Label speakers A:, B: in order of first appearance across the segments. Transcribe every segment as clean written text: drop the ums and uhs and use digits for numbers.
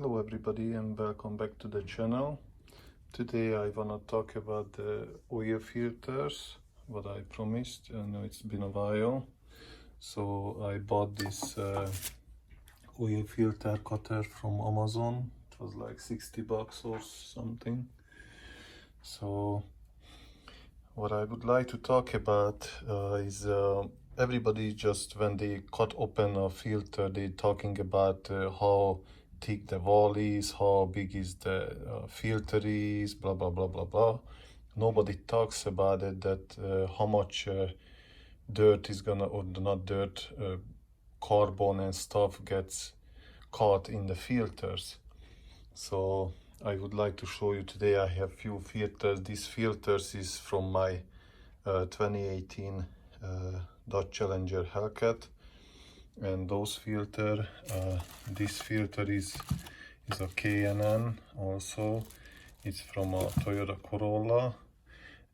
A: Hello everybody and welcome back to the channel. Today I wanna talk about the oil filters, what I promised. I know it's been a while. So I bought this oil filter cutter from Amazon. It was like 60 bucks or something. So what I would like to talk about is everybody just when they cut open a filter, they talking about how thick the wall is, how big is the filter is, blah blah blah blah blah. Nobody talks about it, that how much dirt is gonna, or not dirt, carbon and stuff gets caught in the filters. So I would like to show you today. I have few filters. These filters is from my 2018 Dodge Challenger Hellcat, and those filter, this filter is a K&N also. It's from a Toyota Corolla,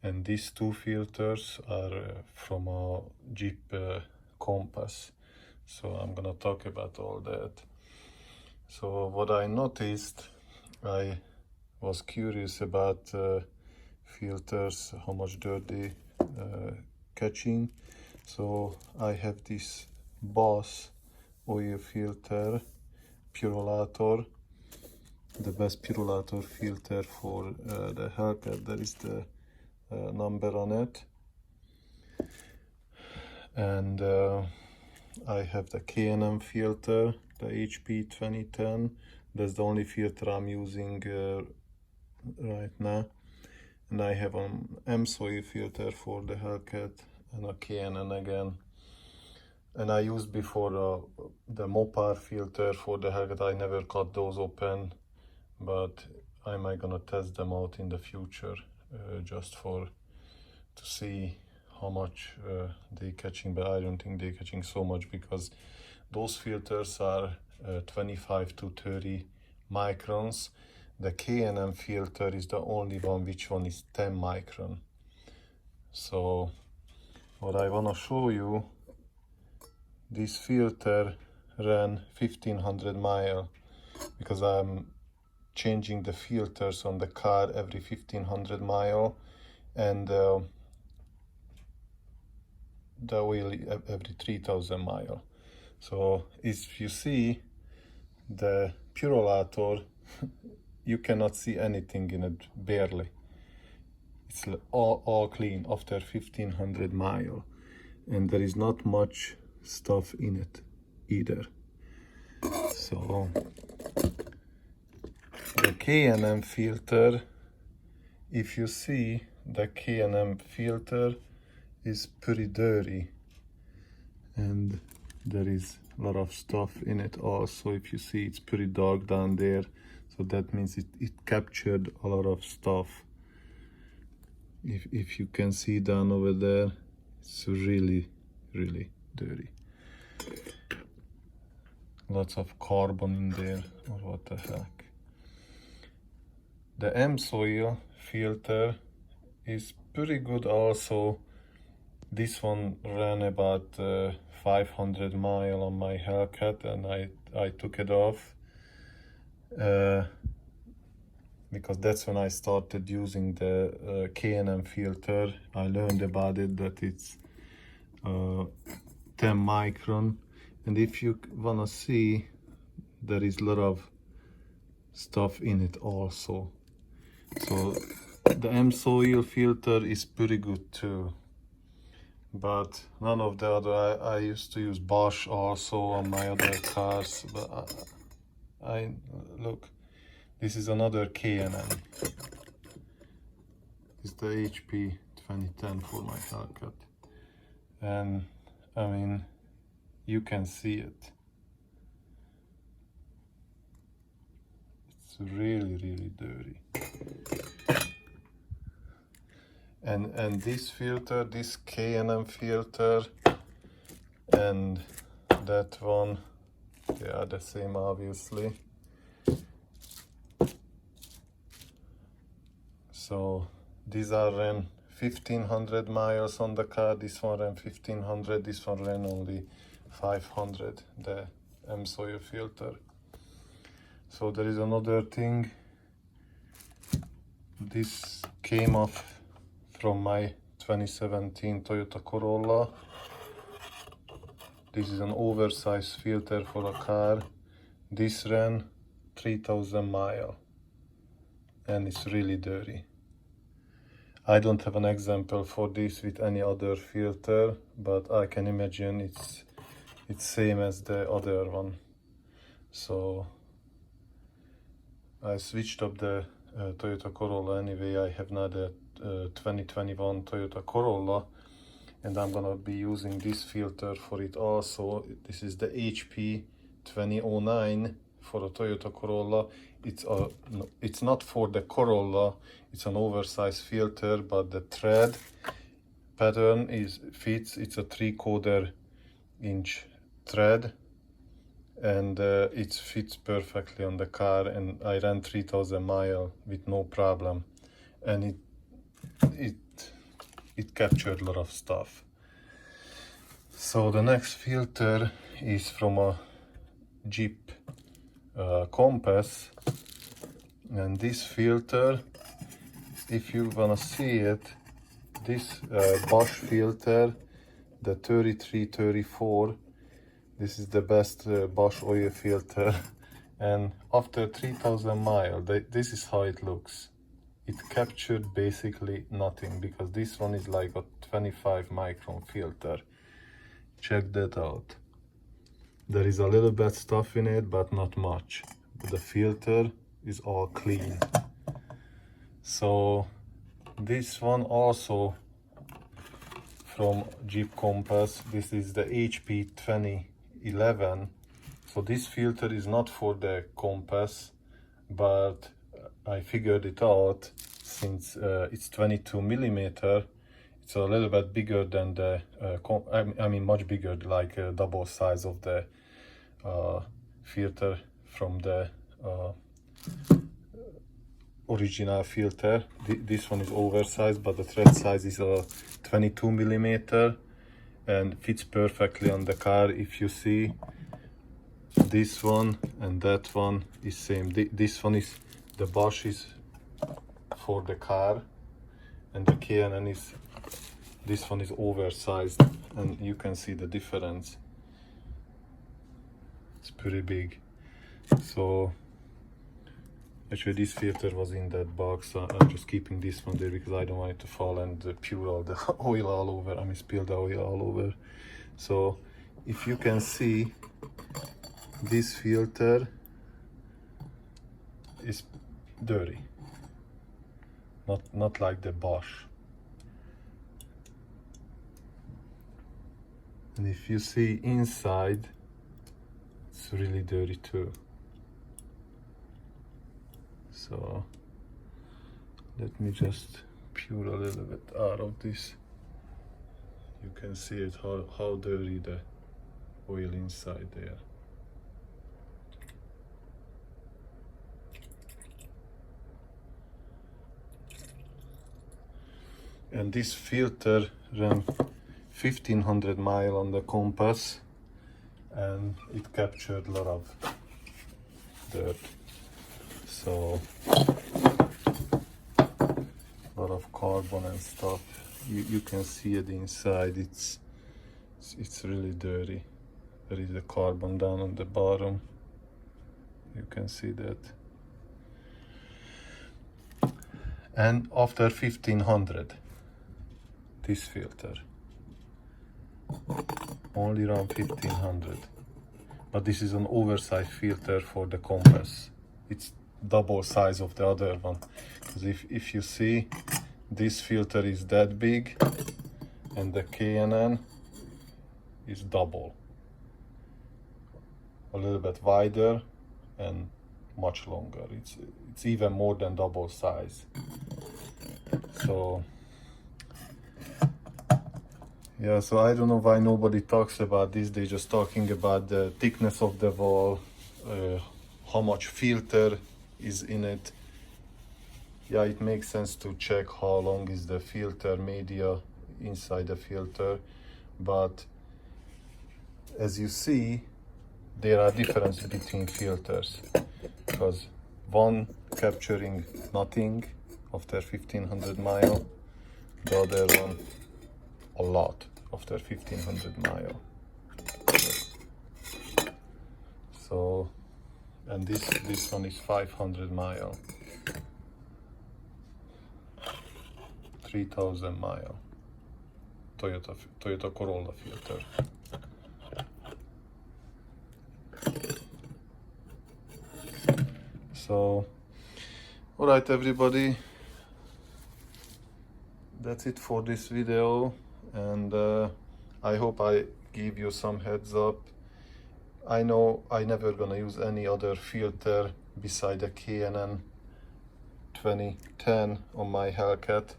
A: and these two filters are from a Jeep Compass. So I'm gonna talk about all that. So what I noticed, I was curious about filters, how much dirt they catching. So I have this Boss oil filter purulator, the best purulator filter for the Hellcat. There is the number on it, and I have the K&M filter, the HP 2010. That's the only filter I'm using right now. And I have an M-Soil filter for the Hellcat and a K&N again. And I used before the Mopar filter for the Hellcat. I never cut those open, but I might gonna test them out in the future, just to see how much they catching. But I don't think they catching so much, because those filters are 25 to 30 microns. The K&M filter is the only one which one is 10 micron. So what I want to show you, this filter ran 1500 miles, because I'm changing the filters on the car every 1500 miles, and the oil every 3000 miles. So if you see the purulator, you cannot see anything in it, barely. It's all clean after 1500 miles, and there is not much stuff in it either. So the K&M filter, if you see, the K&M filter is pretty dirty, and there is a lot of stuff in it also. If you see, it's pretty dark down there, so that means it captured a lot of stuff. If you can see down over there, it's really dirty. Lots of carbon in there, or what the heck. The M-Soil filter is pretty good also. This one ran about 500 miles on my Hellcat, and I took it off because that's when I started using the K&M filter. I learned about it, that it's 10 micron, and if you wanna see, there is a lot of stuff in it also. So the M-Soil filter is pretty good too, but none of the other. I used to use Bosch also on my other cars, but I look, this is another K&M. It's the HP 2010 for my Hellcat, and I mean, you can see it. It's really dirty. And this filter, this K&M filter, and that one, they are the same obviously. So these are ran 1500 miles on the car. This one ran 1500, this one ran only 500, the M-Soil filter. So there is another thing. This came off from my 2017 Toyota Corolla. This is an oversized filter for a car. This ran 3,000 miles and it's really dirty. I don't have an example for this with any other filter, but I can imagine it's same as the other one. So I switched up the Toyota Corolla anyway. I have now the 2021 Toyota Corolla, and I'm gonna be using this filter for it also. This is the HP 2009 for a Toyota Corolla. It's not for the Corolla, it's an oversized filter, but the thread pattern fits. It's a 3/4 inch thread, and it fits perfectly on the car, and I ran 3,000 miles with no problem, and it captured a lot of stuff. So the next filter is from a Jeep Compass, and this filter, if you wanna see it, this Bosch filter, the 3334, this is the best Bosch oil filter, and after 3,000 miles, this is how it looks. It captured basically nothing, because this one is like a 25 micron filter. Check that out. There is a little bit stuff in it, but not much. The filter is all clean. So this one also from Jeep Compass. This is the HP 2011. So this filter is not for the Compass, but I figured it out since it's 22 millimeter. It's a little bit bigger than the, I mean much bigger, like double size of the filter from the original filter. This one is oversized, but the thread size is 22 millimeter and fits perfectly on the car. If you see, this one and that one is same. This one is, the Bosch is for the car, and the K&N is, this one is oversized, and you can see the difference. It's pretty big. So actually this filter was in that box, so I'm just keeping this one there because I don't want it to fall and pour all the oil all over, I mean spill the oil all over. So if you can see, this filter is dirty, not like the Bosch. And if you see inside, it's really dirty too. So let me just pour a little bit out of this. You can see it, how dirty the oil inside there. And this filter ran 1,500 miles on the Compass, and it captured a lot of dirt. So a lot of carbon and stuff. You can see it inside. It's really dirty. There is a carbon down on the bottom. You can see that. And after 1,500, this filter only around 1,500, but this is an oversized filter for the Compass. It's double size of the other one, because if you see, this filter is that big and the K&N is double, a little bit wider and much longer. It's even more than double size. So yeah, so I don't know why nobody talks about this. They're just talking about the thickness of the wall, how much filter is in it. Yeah, it makes sense to check how long is the filter media inside the filter, but as you see, there are differences between filters. because one capturing nothing after 1500 mile, the other one a lot after 1500 mile. So, and this one is 500 mile, 3000 mile Toyota Corolla filter. So, all right, everybody, that's it for this video, and I hope I give you some heads up. I know I never gonna use any other filter beside the K&N 2010 on my Hellcat.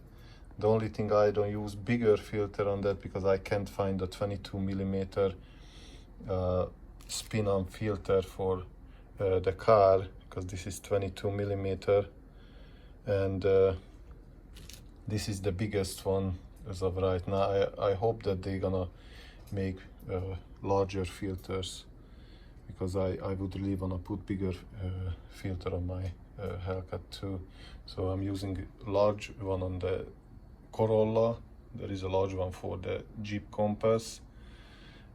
A: The only thing I don't use bigger filter on that because I can't find a 22mm spin-on filter for the car, because this is 22mm, and this is the biggest one as of right now. I hope that they're gonna make larger filters, because I would really wanna put bigger filter on my Hellcat too. So I'm using a large one on the Corolla. There is a large one for the Jeep Compass,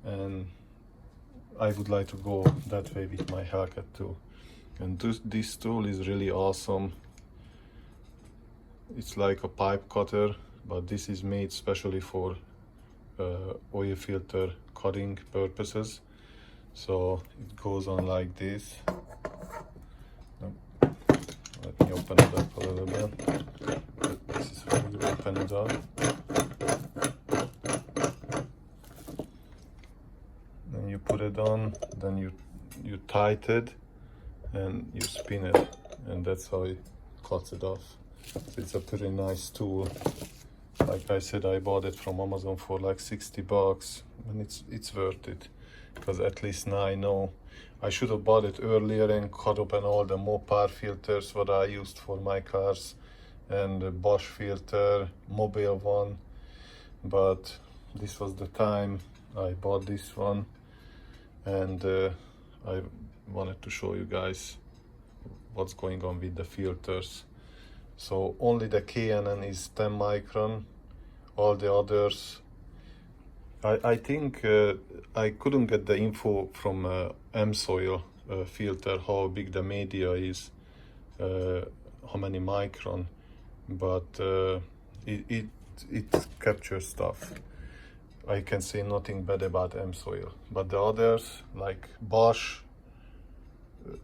A: and I would like to go that way with my Hellcat too. And this tool is really awesome. It's like a pipe cutter, but this is made specially for oil filter cutting purposes. So it goes on like this. Let me open it up a little bit. This is how you open it up. Then you put it on, then you tight it and you spin it, and that's how it cuts it off. So it's a pretty nice tool. Like I said, I bought it from Amazon for like 60 bucks, and it's worth it, because at least now I know. I should have bought it earlier and cut open all the Mopar filters what I used for my cars, and the Bosch filter, mobile one, but this was the time I bought this one, and I wanted to show you guys what's going on with the filters. So only the K&N is 10 micron, all the others, I think I couldn't get the info from M-Soil filter, how big the media is, how many micron, but it captures stuff. I can say nothing bad about M-Soil, but the others like Bosch,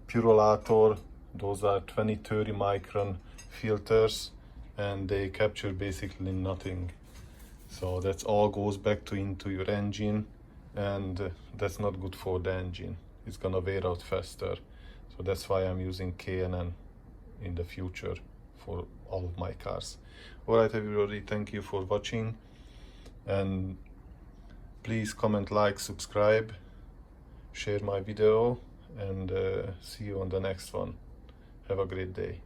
A: Purolator, those are 20-30 micron filters, and they capture basically nothing. So that's all goes back into your engine, and that's not good for the engine. It's gonna wear out faster. So that's why I'm using K&N in the future for all of my cars. Alright everybody, thank you for watching, and please comment, like, subscribe, share my video, and see you on the next one. Have a great day.